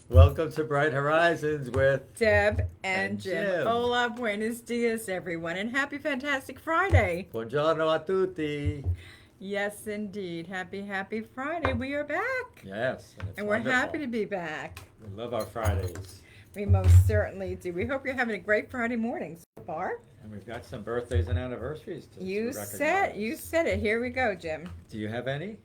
Welcome to Bright Horizons with Deb and and Jim. Jim. Hola, buenos dias, everyone, and happy fantastic Friday. Buongiorno a tutti. Yes, indeed. Happy Friday. We are back. Yes, and it's And we're happy wonderful. to be back. We love our Fridays. We most certainly do. We hope you're having a great Friday morning so far. And we've got some birthdays and anniversaries to You recognize. said it. Here we go, Jim. Do you have any?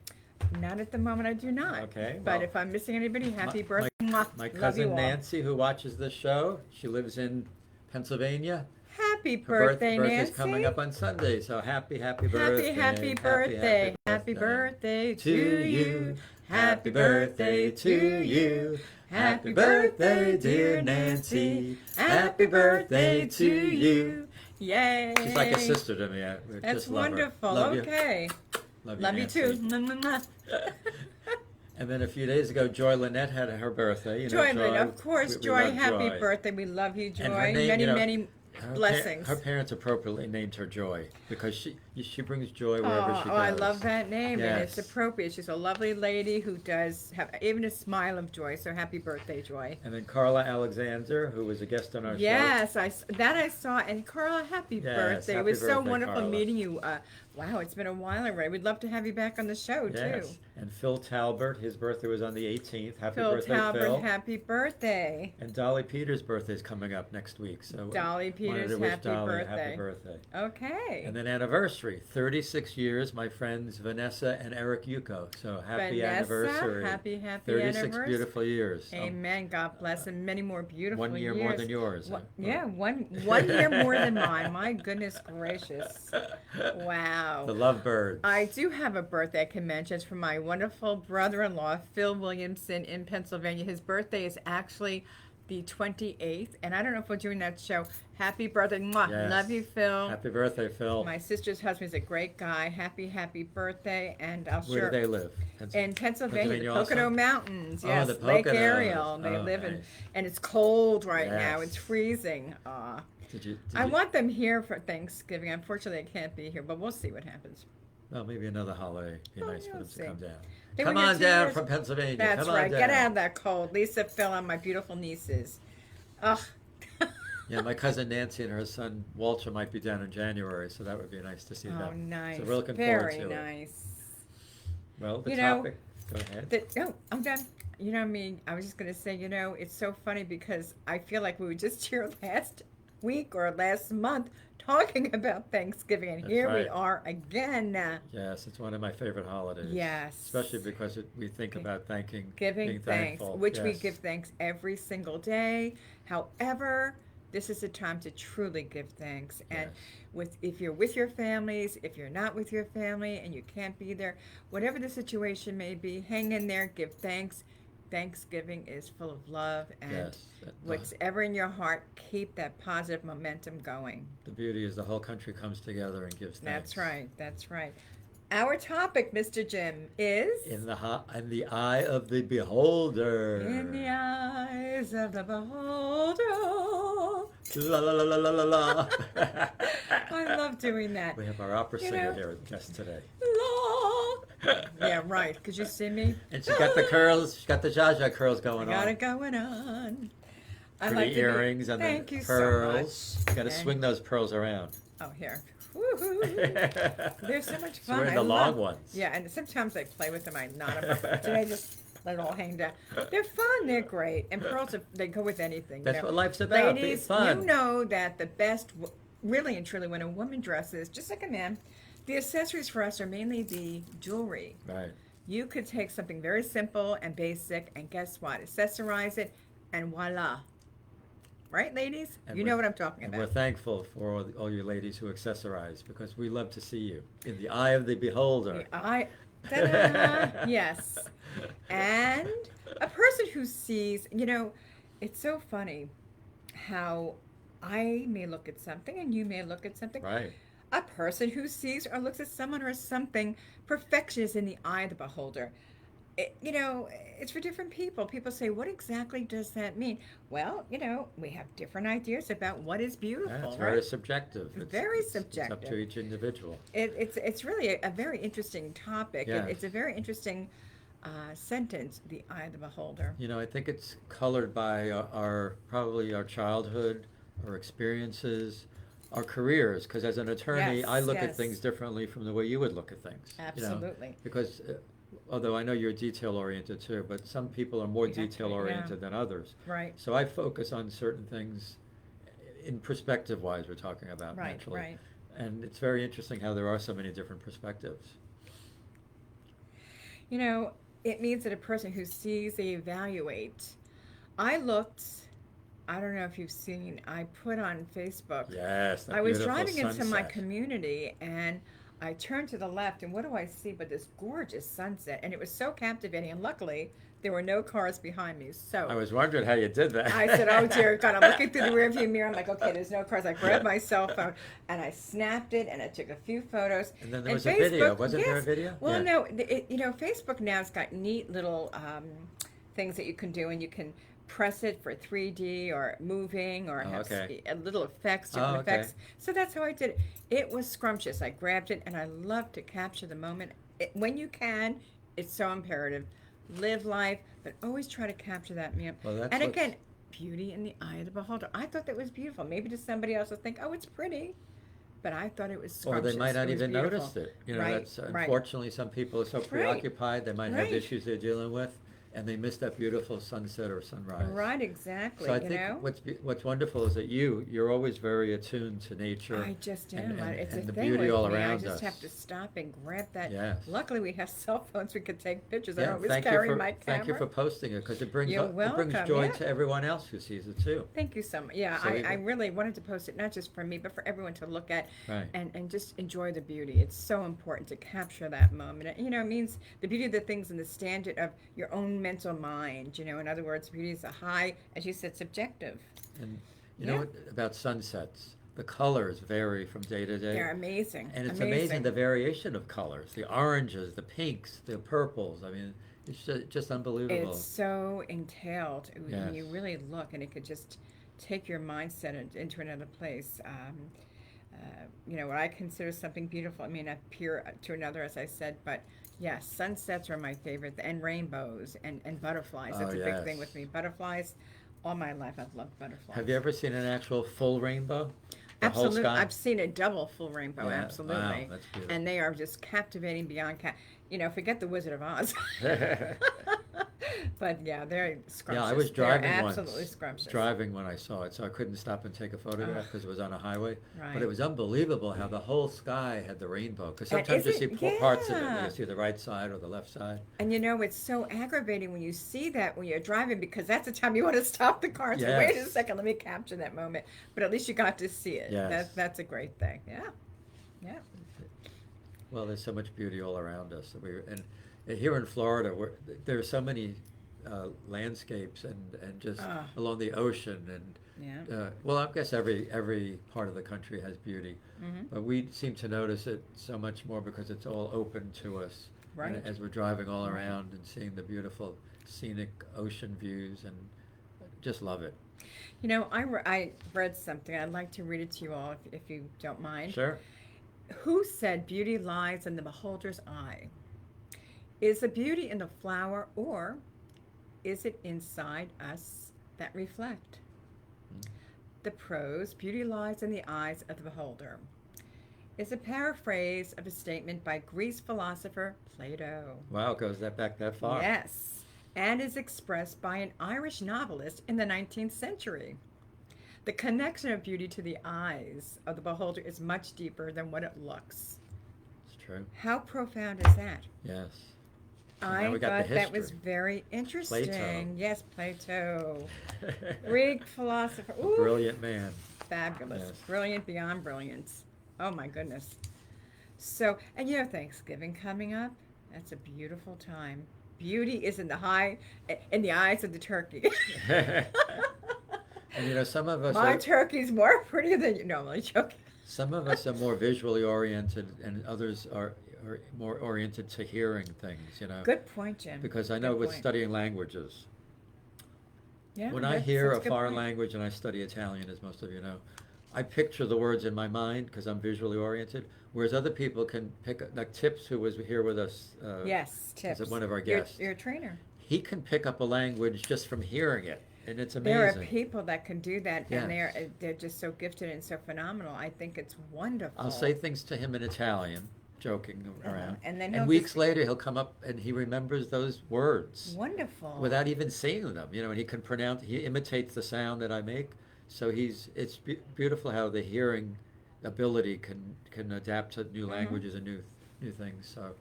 Not at the moment, I do not. Okay, But well, if I'm missing anybody, happy my, birthday. Mwah. my Love you cousin all. Nancy, who watches this show, she lives in Pennsylvania. Happy Her birthday, birthday's Nancy. coming up on Sunday, so happy birthday. Happy birthday. Happy birthday to you. Happy birthday to you. Happy birthday, dear Nancy. Happy birthday to you. Yay. She's like a sister to me. I That's just love her. wonderful. Love you. Okay. Love Love you too. Nancy. Mwah, mwah, mwah. And then a few days ago, Joy Lynette had her birthday. You know, Joy, Lynn, of course, we Joy, love happy Joy. birthday. We love you, Joy. And her name, many, you know, many blessings. Her parents appropriately named her Joy because she brings joy wherever she goes. I love that name, and it's Yes. appropriate. She's a lovely lady who does have even a smile of joy. So happy birthday, Joy! And then Carla Alexander, who was a guest on our show. Yes, I saw. And Carla, happy Yes, birthday! It happy was so birthday, wonderful Carla. meeting you. Wow, it's been a while already. We'd love to have you back on the show too. Yes. And Phil Talbert, his birthday was on the 18th. Happy Phil birthday, Talbert, Phil. happy birthday! And Dolly Peters' birthday is coming up next week. So Dolly wanted Peters, to wish happy Dolly birthday. happy birthday. Okay. And then anniversary, 36 years, my friends Vanessa and Eric Yuko. So happy Vanessa, anniversary. happy 36 anniversary. beautiful years. Amen. God bless, and many more beautiful 1 year years. more than yours. Yeah, one year more than mine. My goodness gracious! Wow. The Lovebirds. I do have a birthday I can mention. It's from my wonderful brother-in-law, Phil Williamson in Pennsylvania. His birthday is actually the 28th, and I don't know if we're doing that show. Happy birthday. Mwah. Yes. Love you, Phil. Happy birthday, Phil. My sister's husband's a great guy. Happy birthday, and I'll Where sure do they live? in Pennsylvania, the Pennsylvania Pocono also? Mountains. Oh, Yes, the Lake Poconos. Ariel. They Oh, live in, nice. and it's cold right now. Yes. It's freezing. Did I you- want them here for Thanksgiving. Unfortunately, they can't be here, but we'll see what happens. Well, maybe another holiday. Be Oh, nice for you'll them see. to come down. They Come were here on 2 down years- from Pennsylvania. That's Come on right. down. Get out of that cold. Lisa, Phil, and my beautiful nieces. Ugh. Yeah, my cousin Nancy and her son Walter might be down in January, so that would be nice to see Oh, them. nice. So we're looking Very forward to it. nice. Well, the You know, topic. Go ahead. Oh, I'm done. You know, I was just going to say, it's so funny because I feel like we were just here last week or last month talking about Thanksgiving, and That's here we right. are again. Yes, it's one of my favorite holidays. Yes. Especially because we think about being Giving thanks, thankful. which we Yes. give thanks every single day. However, this is a time to truly give thanks. And Yes. if you're with your families, if you're not with your family and you can't be there, whatever the situation may be, hang in there, give thanks. Thanksgiving is full of love, and Yes. whatever in your heart, keep that positive momentum going. The beauty is the whole country comes together and gives thanks. That's right. That's right. Our topic, Mr. Jim, is In the eye of the beholder. in the eyes of the beholder. La la la la la la la. I love doing that. We have our opera You singer know. here with us today. La. Yeah, right. Could you see me? And she's got the curls, she's got the Zsa Zsa curls I going got on. it going on. I Pretty like to be- earrings and Thank the you pearls. so You much. gotta swing those pearls around. Oh, here. Woohoo. They're so much So fun. we're in I the long love- ones. Yeah, and sometimes I play with them. I knot them up. But today I just let it all hang down. They're fun. They're great. And pearls, they go with anything. That's what life's about. Ladies, Be fun. you know that the best, really and truly, when a woman dresses, just like a man, the accessories for us are mainly the jewelry. Right. You could take something very simple and basic, and guess what? Accessorize it, and voila. Right, ladies? And You we're- know what I'm talking And we're about. thankful for all you ladies who accessorize because we love to see you in the eye of the beholder. Ta-da, yes. And a person who sees, it's so funny how I may look at something and you may look at something. Right. A person who sees or looks at someone or something, perfection is in the eye of the beholder. It's for different people. People say, what exactly does that mean? Well, we have different ideas about what is beautiful. Yeah, it's right? very subjective. Very It's up subjective. to each individual. It's really a very interesting topic. Yes. It's a very interesting sentence, the eye of the beholder. You know, I think it's colored by probably our childhood, our experiences, our careers. Because as an attorney, I Yes, look at yes. things differently from the way you would look at things. You know, Absolutely. because although I know you're detail oriented too, but some people are more We have to be, detail yeah. oriented than others. Right, So I focus on certain things in perspective wise. We're talking about right, naturally, right. and it's very interesting how there are so many different perspectives. You know, it means that a person who sees, they evaluate. I looked, I don't know if you've seen, I put on Facebook. Yes, that I was beautiful driving into my sunset. community and I turned to the left, and what do I see but this gorgeous sunset? And it was so captivating. And luckily, there were no cars behind me. I So was wondering how you did that. I said, "Oh dear God!" I'm looking through the rearview mirror. I'm like, "Okay, there's no cars." I grabbed my cell phone and I snapped it, and I took a few photos. And then there And was a video, Facebook, wasn't there a yes. video? Well, Yeah. no, you know, Facebook now's got neat little things that you can do, and you can press it for 3D or moving or Oh, have okay. a little effects, Oh, different okay. effects. So that's how I did it. It was scrumptious. I grabbed it, and I love to capture the moment. When you can, it's so imperative. Live life, but always try to capture that moment. Well, that's And what's- again, beauty in the eye of the beholder. I thought that was beautiful. Maybe to somebody else will think, "Oh, it's pretty," but I thought it was Or scrumptious. they might not It was even beautiful. notice it. You know, Right, that's right. unfortunately some people are so preoccupied, they might have Right. issues they're dealing with, and they miss that beautiful sunset or sunrise. Right, exactly. So I you think know, what's wonderful is that you're always very attuned to nature. I just and- am. and- It's and a the thing beauty with all me. I around just us. have to stop and grab that. Yes. Luckily, we have cell phones. We can take pictures. I Yeah, don't always thank you carry for my camera. thank you for posting it because it brings You're it brings welcome, joy yeah. to everyone else who sees it too. Thank you so much. Yeah, So I really wanted to post it, not just for me, but for everyone to look at Right. and just enjoy the beauty. It's so important to capture that moment. You know, it means the beauty of the things and the standard of your own mental mind. You know, in other words, beauty is a high, as you said, subjective. And you Yeah. know what about sunsets? The colors vary from day to day. They're amazing. And it's amazing the variation of colors, the oranges, the pinks, the purples. I mean, it's just unbelievable. It's so entailed when you Yes. really look, and it could just take your mindset into another place. You know, what I consider something beautiful, I mean, appear to another, as I said, but yes, sunsets are my favorite, and rainbows and butterflies. That's Oh, a big thing yes. with me. Butterflies, all my life I've loved butterflies. Have you ever seen an actual full rainbow? The whole Absolutely, sky? I've seen a double full rainbow. Yeah, Absolutely, wow, that's beautiful. and they are just captivating beyond you know, forget the Wizard of Oz. But yeah, they're scrumptious. Yeah, I was They're driving absolutely once. scrumptious. Driving when I saw it, so I couldn't stop and take a photograph because it was on a highway. Right. But it was unbelievable how the whole sky had the rainbow. Because And sometimes you see isn't- parts of it. yeah. You see the right side or the left side. And you know, it's so aggravating when you see that when you're driving, because that's the time you want to stop the car and say, wait a Yes. second, let me capture that moment. But at least you got to see it. Yes. That's a great thing. Yeah. Yeah. Well, there's so much beauty all around us. And here in Florida, there are so many landscapes and just Ah. along the ocean and Yeah. well, I guess every part of the country has beauty, Mhm. but we seem to notice it so much more because it's all open to us. Right. And as we're driving all Right. around and seeing the beautiful scenic ocean views and just love it. You know, I read something. I'd like to read it to you all if you don't mind. Sure. Who said beauty lies in the beholder's eye? Is the beauty in the flower, or is it inside us that reflect? The prose, beauty lies in the eyes of the beholder, is a paraphrase of a statement by Greek philosopher Plato. Wow, goes that back that far? Yes, and is expressed by an Irish novelist in the 19th century. The connection of beauty to the eyes of the beholder is much deeper than what it looks. It's true. How profound is that? Yes. And now I we got the thought that was history. very interesting. Plato. Yes, Plato. Greek philosopher. A Ooh, brilliant man. fabulous. Yes. Brilliant beyond brilliance. Oh my goodness. So, and you know, Thanksgiving coming up, that's a beautiful time. Beauty is in the eyes of the turkey. And you know, some of us My are, turkey's more pretty than you normally joking. some of us are more visually oriented, and others are more oriented to hearing things. You know, Good point, Jim. because I know Good with point. studying languages, Yeah, when I that's- hear that's a good foreign point. language, and I study Italian, as most of you know, I picture the words in my mind because I'm visually oriented, whereas other people can like Tips, who was here with us, Yes, is tips. one of our You're, guests. you're a trainer. He can pick up a language just from hearing it, and it's There are amazing. people that can do that, and Yes. they're just so gifted and so phenomenal. I think it's I'll say wonderful. things to him in Italian, joking around, And then and he'll weeks just later he'll come up and he remembers those words wonderful. without even seeing them, and he can pronounce, he imitates the sound that I make. So it's beautiful how the hearing ability can adapt to new Hmm. languages and new things. So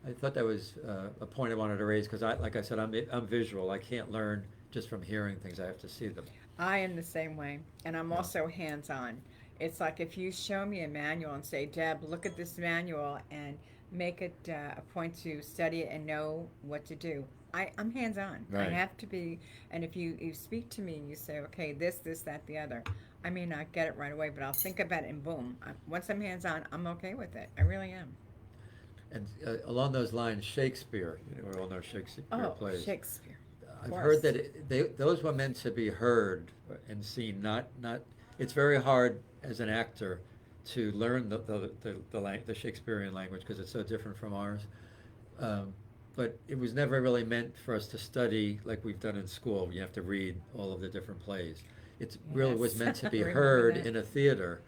I thought that was a point I wanted to raise because like I said, I'm visual. I can't learn just from hearing things. I have to see them. I am the same way, and I'm Yeah. also hands-on. It's like if you show me a manual and say, Deb, look at this manual and make it a point to study it and know what to do. I'm hands-on. I Right. have to be, and if you speak to me and you say, okay, this, that, the other, I may not get it right away, but I'll think about it and boom. Once I'm hands-on, I'm okay with it. I really am. And along those lines, Shakespeare. We all know Shakespeare Oh, plays. Shakespeare, of I've heard course. that those were meant to be heard and seen. Not. It's very hard as an actor to learn the Shakespearean language because it's so different from ours. Um, but it was never really meant for us to study like we've done in school. You have to read all of the different plays. It really was Yes, meant to I be remember heard that. in a theater,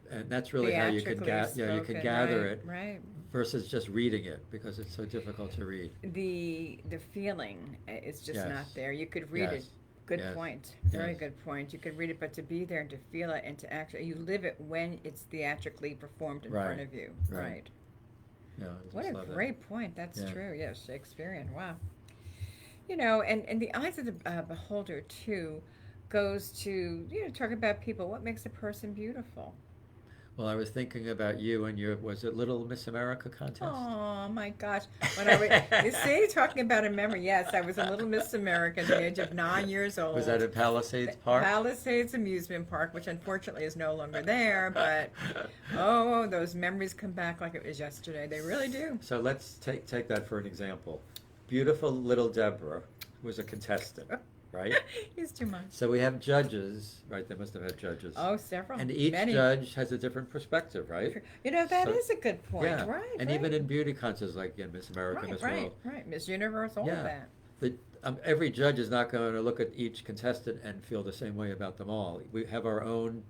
and that's really how you can Theatrically you can spoken, gather right, it right. versus just reading it because it's so difficult to read. The feeling is just not Yes. there. You could read it. Yes. Good Yes. point. Very Yes. good point. You could read it, but to be there and to feel it and to actually you live it when it's theatrically performed in front Right. of you. Right. Right. Yeah, I What just a love it. great point. That's Yeah. true. Yes, Shakespearean. Wow. And the eyes of the beholder too goes to talk about people. What makes a person beautiful? Well, I was thinking about you and your, was it Little Miss America contest? Oh my gosh. When I was, you see, talking about a memory, yes, I was a little Miss America at the age of 9 years old. Was that at Palisades Park? Palisades Amusement Park, which unfortunately is no longer there, but oh, those memories come back like it was yesterday. They really do. So let's take that for an example. Beautiful little Deborah was a contestant, right? He's too much. So we have judges, right? They must have had judges. Oh, several. And each Many. judge has a different perspective, right? That So- is a good point. Yeah. Right. And right. even in beauty contests like Miss America, Right, Miss right, World. right. Miss Universe, all Yeah. of that. Every judge is not going to look at each contestant and feel the same way about them all. We have our own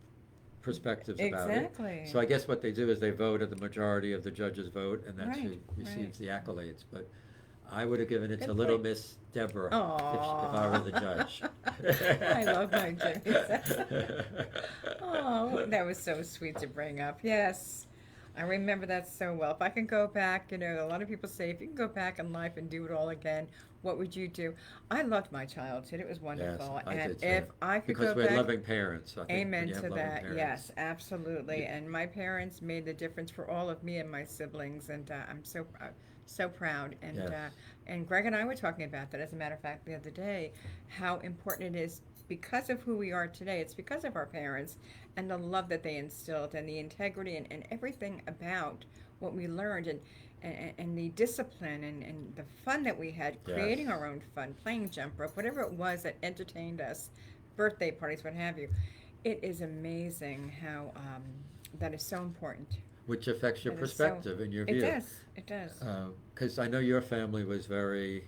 perspectives about it. Exactly. So I guess what they do is they vote, and the majority of the judges vote, and that's who Right, receives the right. accolades. But I would have given it to Good Little point. Miss Deborah if I Aw. were the judge. I love my Jimmys. Oh, that was so sweet to bring up. Yes, I remember that so well. If I can go back, a lot of people say, if you can go back in life and do it all again, what would you do? I loved my childhood. It was Yes, wonderful. I And did too. if I could Because go we had back, loving parents. I think when amen you have to loving that. parents. Yes, absolutely. Yeah. And my parents made the difference for all of me and my siblings, and I'm so proud. Yes. And Greg and I were talking about that, as a matter of fact, the other day, how important it is because of who we are today. It's because of our parents and the love that they instilled and the integrity and everything about what we learned and the discipline and the fun that we had creating Yes. our own fun, playing jump rope, whatever it was that entertained us, birthday parties, what have you. It is amazing how that is so important. Which affects your That is so- perspective and your It view. does. It does. Because I know your family was very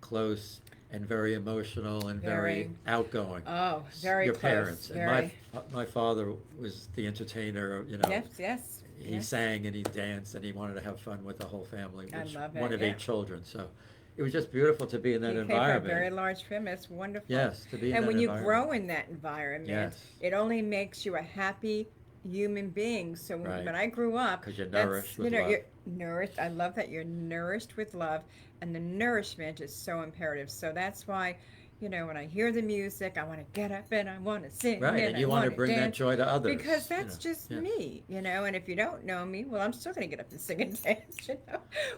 close and very emotional and very Very. outgoing. Oh, very Your close. parents. And Very. my father was the entertainer, Yes, yes. He yes. sang and he danced and he wanted to have fun with the whole family, I which love it, one of yeah. 8 children. So it was just beautiful to be in that You came from a environment. very large family. It's wonderful. Yes, to be in And that when you environment. grow in that environment, Yes. it only makes you a happy human being. So Right. when I grew up, 'Cause you're that's, nourished with you're love. nourished. I love that you're nourished with love, and the nourishment is so imperative. So that's why, when I hear the music, I want to get up and I want to sing. Right, and you want to bring that dance. joy to others. Because that's just yeah. me, and if you don't know me, well, I'm still going to get up and sing and dance.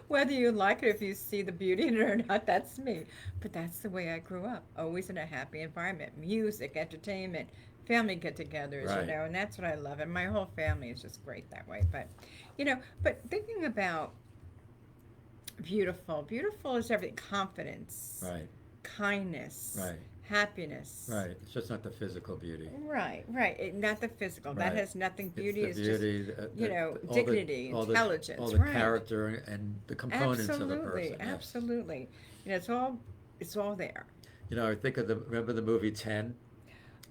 Whether you like it, if you see the beauty in it or not, that's me. But that's the way I grew up, always in a happy environment, music, entertainment, family get-togethers, Right. and that's what I love. And my whole family is just great that way. But thinking about beautiful is everything. Confidence, Right, kindness, right. happiness. Right. It's just not the physical beauty. Right, right. Not the physical. That Right. has nothing. Beauty It's the is beauty, just, you know, all dignity, intelligence. all the right. character and the components of a Absolutely, person. Yes. absolutely. You know, it's all there. You know, I think of remember the movie 10?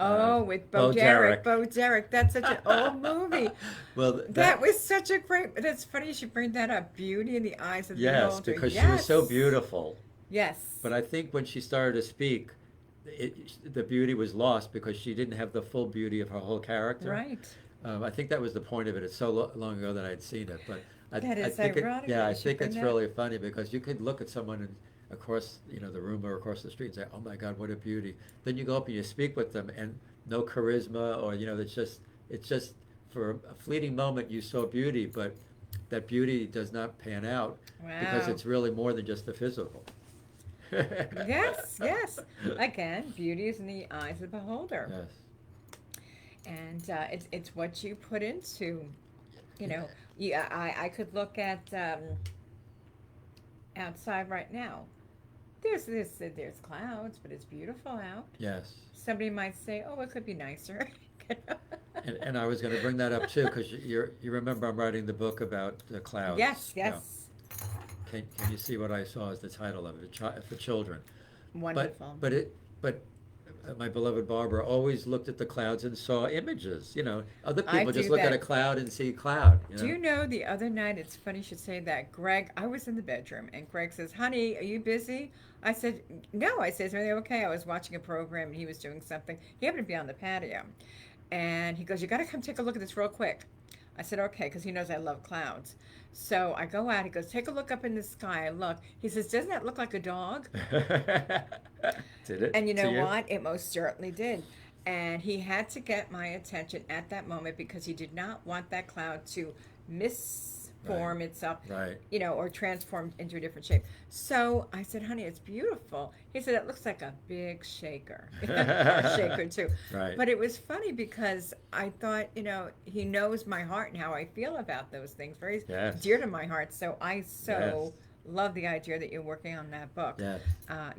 Oh, with Bo Bo Derek. Derek. Bo Derek. That's such an old movie. Well, That was such a great. That's funny you should bring that up. Beauty in the eyes of the yes, beholder. because she was so Yes. beautiful. Yes. But I think when she started to speak, the beauty was lost because she didn't have the full beauty of her whole character. Right. I think that was the point of it. It's so long ago that I'd seen it, but That I is think ironic yeah, that I you should think bring it's that really funny because you could look at someone across, the room or across the street and say, "Oh my God, what a beauty!" Then you go up and you speak with them, and no charisma, or it's just for a fleeting moment you saw beauty, but that beauty does not pan out because Wow. it's really more than just the physical. Yes, yes. Again, beauty is in the eyes of the beholder. Yes. And it's what you put into, you know. I could look at outside right now. There's clouds, but it's beautiful out. Yes. Somebody might say, "Oh, it could be nicer." You know? And I was going to bring that up too, because you remember I'm writing the book about the clouds. Yes, you know. yes. Can you see what I saw as the title of it, for children? Wonderful. But my beloved Barbara always looked at the clouds and saw images. Other I people just do look at that. a cloud and see a cloud. Do you know the other night, it's funny you should say that, Greg, I was in the bedroom and Greg says, "Honey, are you busy?" I said, "No." I said, "Is everything okay?" I was watching a program and he was doing something. He happened to be on the patio. And he goes, "You got to come take a look at this real quick." I said, "Okay," because he knows I love clouds. So I go out. He goes, "Take a look up in the sky." I look. He says, "Doesn't that look like a dog?" Did it? And you know to what? It most certainly did. And he had to get my attention at that moment because he did not want that cloud to misform itself, Right. or transform into a different shape. So I said, "Honey, it's beautiful." He said, "It looks like a big shaker." A shaker too. Right. But it was funny because I thought, he knows my heart and how I feel about those things, very Yes. dear to my heart. So I Yes. love the idea that you're working on that book. Yes.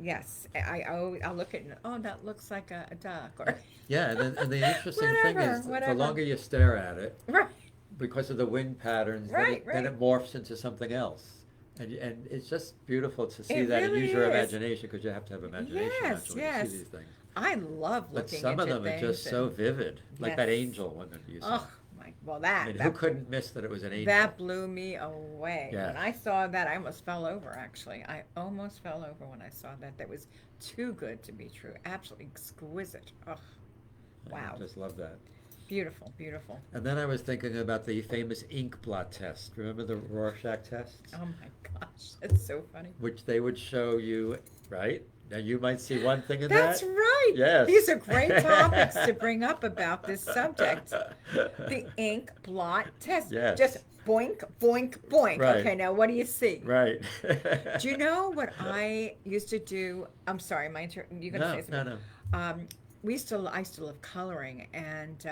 Yes, I'll look at it. Oh, that looks like a duck, or Yeah, and the interesting thing is, Whatever. the longer you stare at it, right, because of the wind patterns, Right, then it right. morphs into something else. And it's just beautiful to see It that and really use your is. imagination, because you have to have imagination Yes, actually yes. to see these things. I love But looking some into of them are things. just so vivid, like that Yes. angel one that you saw. Oh my! Well, I mean, who couldn't miss that it was an angel? that blew me away. Yeah. When I saw that, I almost fell over. Actually, I almost fell over when I saw that. That was too good to be true. Absolutely exquisite. Oh, wow! I just love that. Beautiful, beautiful. And then I was thinking about the famous ink blot test. Remember the Rorschach tests? Oh my gosh, that's so funny. Which they would show you, right? Now you might see one thing in That's that. right. Yes. These are great topics to bring up about this subject. The ink blot test. Yes. Just boink, boink, boink. Right. Okay, now what do you see? Right. Do you know what I used to do? I'm sorry, you're going to say No, something. no. I still love coloring, and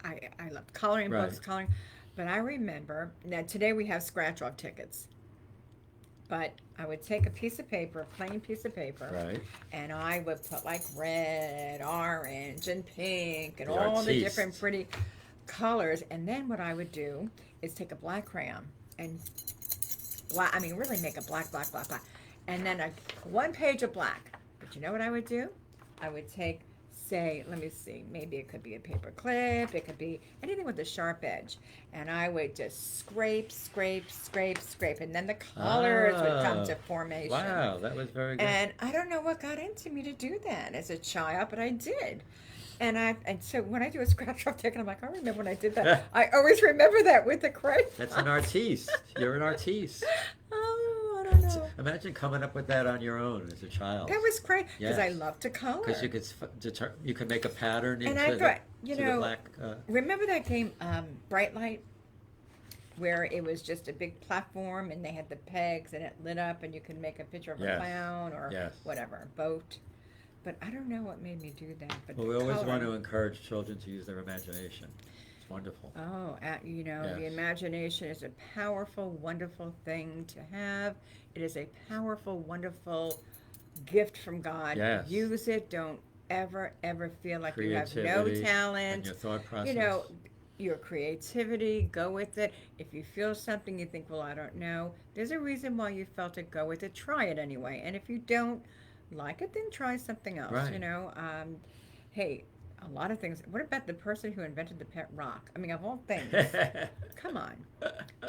I love coloring Right. books, coloring. But I remember, now today we have scratch-off tickets. But I would take a piece of paper, a plain piece of paper, Right. and I would put like red, orange, and pink, and The all the artiste. different pretty colors. And then what I would do is take a black crayon and really make a black. And then one page of black. But you know what I would do? I would take, say, let me see, maybe it could be a paper clip, it could be anything with a sharp edge. And I would just scrape, and then the colors would come to formation. Wow, that was very good. And I don't know what got into me to do that as a child, but I did. And so when I do a scratch off ticket, I'm like, I remember when I did that. I always remember that with the crayon. That's an artiste. You're an artiste. Oh, I don't know. Imagine coming up with that on your own as a child. That was great because I Yes. love to color. Because you could make a pattern And into I thought, to the black. remember that game, Bright Light, where it was just a big platform and they had the pegs and it lit up and you could make a picture of a Yes. clown or Yes. whatever, a boat. But I don't know what made me do that. But Well, the we always want to coloring- encourage children to use their imagination. It's wonderful. Oh, the Yes. imagination is a powerful, wonderful thing to have. It is a powerful, wonderful gift from God. Yes. Use it. Don't ever feel like you have no Creativity and talent. your thought process. You know, your creativity, go with it. If you feel something you think, well, I don't know, there's a reason why you felt it, go with it, try it anyway. And if you don't like it, then try something else, Right. Hey, a lot of things. What about the person who invented the pet rock? I mean, of all things, come on.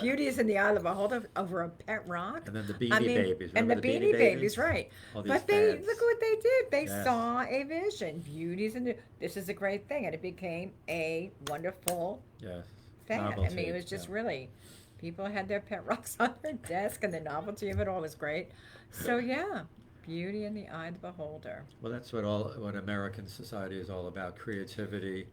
Beauty is in the eye of the beholder over a pet rock. And then the Beanie I mean, Babies. and the Remember Beanie Babies, right. All these But they, fads. look at what they did. They Yes. saw a vision. Beauty's in the, this is a great thing. And it became a wonderful Yes. fad. I mean, Novelty, it was just yeah. really, people had their pet rocks on their desk, and the novelty of it all was great. So yeah, beauty in the eye of the beholder. Well, that's what American society is all about: creativity,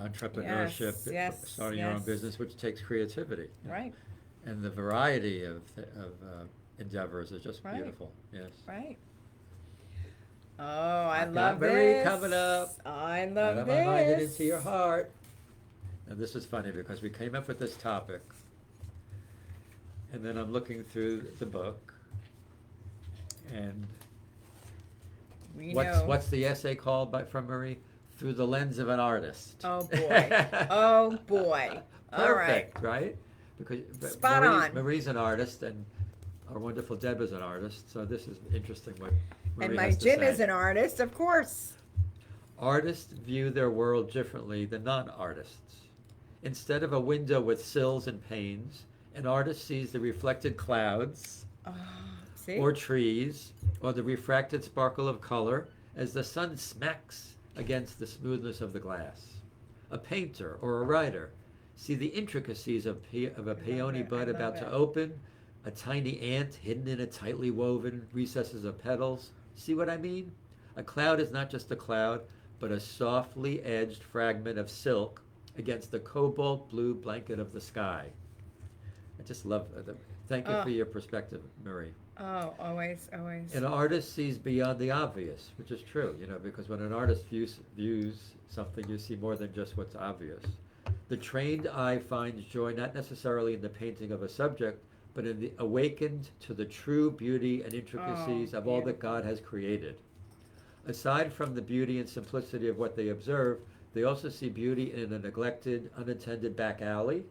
entrepreneurship, Yes, starting your own yes. business, which takes creativity. Right, And the variety of endeavors is just Right. beautiful. Yes. right. Oh, I I've got love Marie this. coming up. I Out love of this. my mind and into your heart. And this is funny because we came up with this topic, and then I'm looking through the book, and We know. what's the essay called from Marie? Through the lens of an artist. Oh boy. Oh boy. All right. Perfect, right? Because Spot on. Marie's an artist, and our wonderful Deb is an artist. So this is interesting what Marie And my has to Jim say. is an artist, of course. Artists view their world differently than non-artists. Instead of a window with sills and panes, an artist sees the reflected clouds Oh, see? or trees or the refracted sparkle of color as the sun smacks against the smoothness of the glass. A painter or a writer see the intricacies of a peony it, bud I love about to it. open, a tiny ant hidden in a tightly woven recesses of petals. See what I mean? A cloud is not just a cloud, but a softly edged fragment of silk against the cobalt blue blanket of the sky. I just love thank you Oh. for your perspective, Marie. Oh, always, always. An artist sees beyond the obvious, which is true, because when an artist views something, you see more than just what's obvious. The trained eye finds joy not necessarily in the painting of a subject, but in the awakened to the true beauty and intricacies of all that beautiful. God has created. Aside from the beauty and simplicity of what they observe, they also see beauty in a neglected, unattended back alley,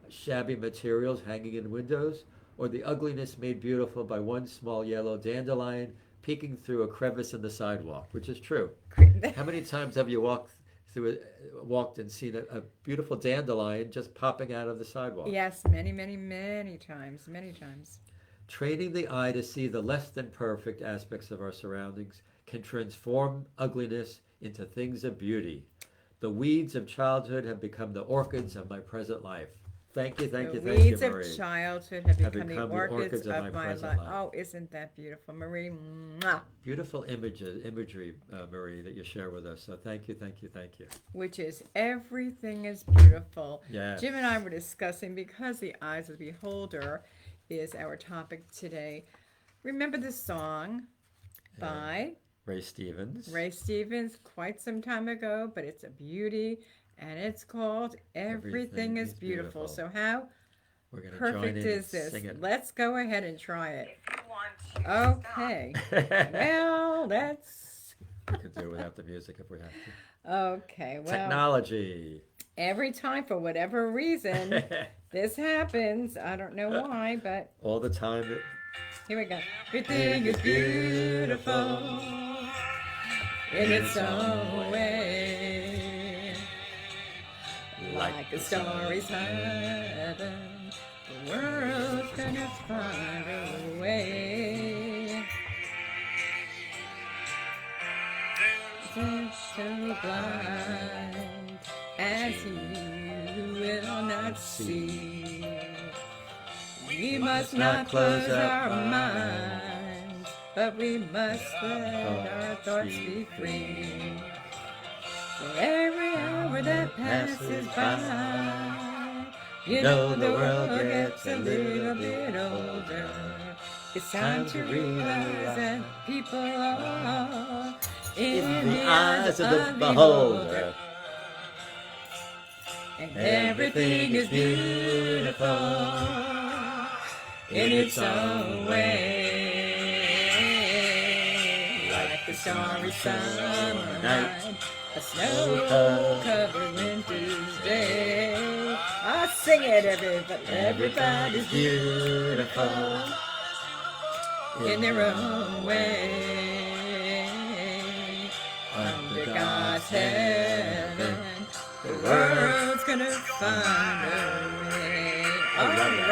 shabby materials hanging in windows, or the ugliness made beautiful by one small yellow dandelion peeking through a crevice in the sidewalk, which is true. How many times have you walked and seen a beautiful dandelion just popping out of the sidewalk? Yes, many, many, many times, many times. Training the eye to see the less than perfect aspects of our surroundings can transform ugliness into things of beauty. The weeds of childhood have become the orchids of my present life. Thank you, thank The you, thank you, weeds Marie. of childhood have become the orchids of my present life. Oh, isn't that beautiful, Marie? Mwah. Beautiful imagery, Marie, that you share with us. So thank you, thank you, thank you. Which is everything is beautiful. Yes. Jim and I were discussing, because the eyes of the beholder is our topic today. Remember the song by Ray Stevens. Ray Stevens quite some time ago, but it's a beauty, and it's called Everything is Beautiful. So how We're going to join perfect in is and this? sing it. Let's go ahead and try it. If you want to Okay. Well, that's We could do it without the music if we have to. okay. Well, Technology. every time, for whatever reason, this happens. I don't know why, but All the time. here we go. Everything is beautiful in its own way. Like a starry heaven, the world's gonna far away. So blind as you will not see. We must not close our minds, but we must let our thoughts be free. For every hour that passes by, you know the world gets a little bit older. It's time to realize that people are in the eyes of the beholder. And everything is beautiful in its own way. starry summer night, a snow-covered winter's day. Ah, sing it, everybody. Everybody's beautiful in their own way. Under God's heaven, the world's gonna find a way. I love All that.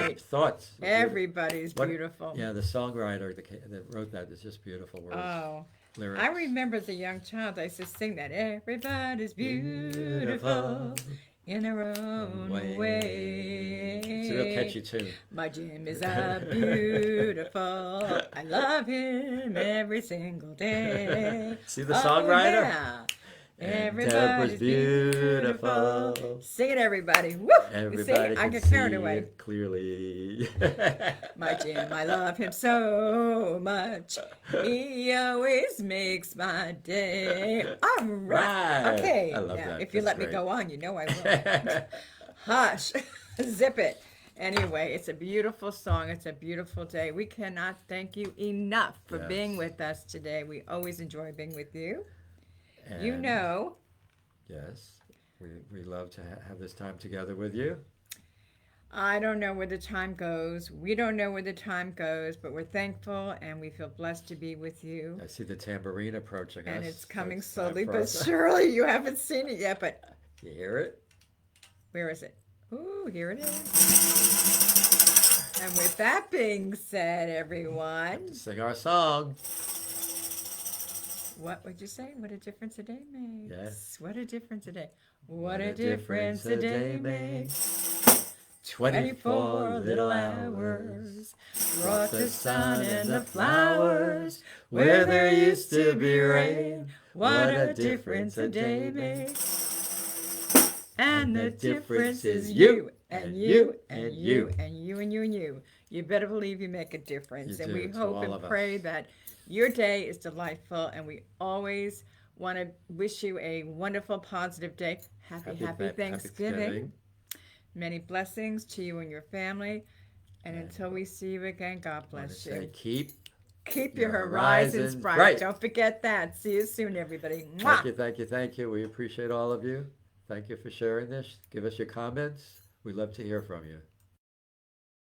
right. The thoughts. Everybody's What- beautiful. Yeah, the songwriter that wrote that is just beautiful words. Oh, Lyrics. I remember as a young child, I used to sing that. Everybody's beautiful in their own way. It's a real catchy tune. My Jim is a beautiful. I love him every single day. See the Oh, songwriter? yeah. And Deborah's Everybody's beautiful. beautiful. Sing it, everybody. Woo! You Everybody see, I can get see carried away. it clearly. My Jim, I love him so much. He always makes my day. All right. Right. Okay. I love now, that. if you That's let me great. go on, you know I will. Hush. Zip it. Anyway, it's a beautiful song. It's a beautiful day. We cannot thank you enough for Yes. being with us today. We always enjoy being with you. You And, know, Yes. We love to have this time together with you. I don't know where the time goes. We don't know where the time goes, but we're thankful and we feel blessed to be with you. I see the tambourine approaching us. And it's coming It's time slowly for but us- surely. You haven't seen it yet, but You hear it? where is it? Ooh, here it is. And with that being said, everyone, Sing our song. what would you say? What a difference a day makes. Yes. What a difference a day. What a difference a day makes. 24 little hours brought the sun and the flowers where there used to be rain. What a difference a day makes. And the difference is you and you and you and you and you and you. You better believe you make a difference. You And do, we to hope all and of us. pray that your day is delightful. And we always want to wish you a wonderful, positive day. Happy Thanksgiving. Many blessings to you and your family. And And until we see you again, God I wanna bless say, you. keep Your your horizons horizons bright. bright. Don't forget that. See you soon, everybody. Thank Mwah. you, thank you, thank you. We appreciate all of you. Thank you for sharing this. Give us your comments. We'd love to hear from you.